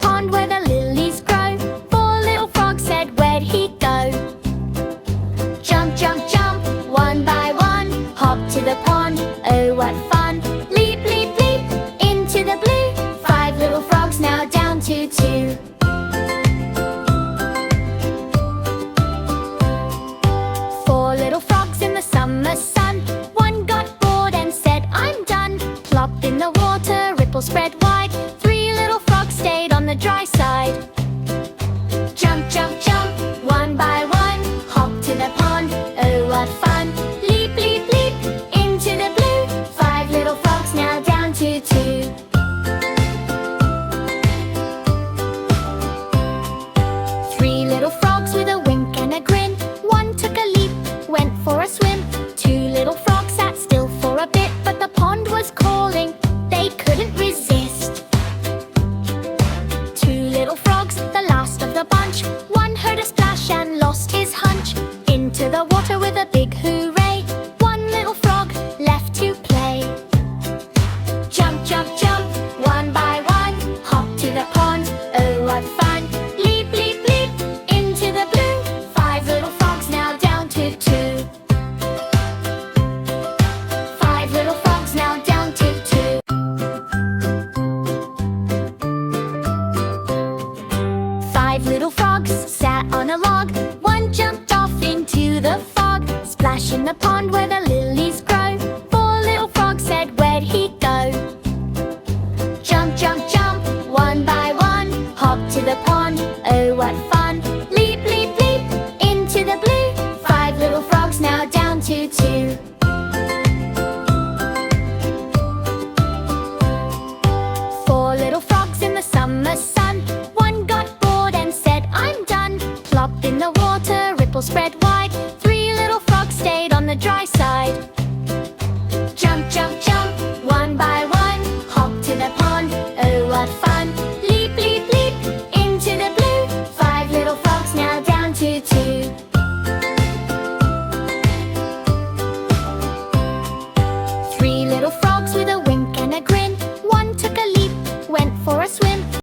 pond where the lilies grow. Four little frogs said, where'd he go? Jump, jump, jump, one by one, hop to the pond, oh what fun. Leap, leap, leap, into the blue. Five little frogs now down to two. Four little frogs in the summer sun. One got bored and said, I'm done. Plop in the water, ripples spread wide. Three little frogs stayed on the dry side. Jump, jump, jump, one by one, hop to the pond, oh what fun. Leap, leap, leap, into the blue. Five little frogs now down to two. Three little frogs with a wink and a grin. One took a leap, went for a swim. Two little frogs sat still for a bit, but the pond was calling, they couldn't resist. Two little frogs, the last of the bunch. One heard a splash and lost his hunch. Into the water with a big hooray. One little frog left to play. Jump, jump, jump, one by one, hop to the pond, oh what fun. Leap, leap, leap, into the blue. Five little frogs now down to two. Five little frogs now down to two. Five little frogs sat on a log. One jumped off into the fog. Splash in the pond where the lilies grow. Four little frogs said, where'd he go? Jump, jump, jump, one by one, hop to the pond, oh what fun. Leap, leap, leap, into the blue. Five little frogs now down to two. Four little frogs in the summer sun. One got bored and said, I'm done. Plop in the water, ripples spread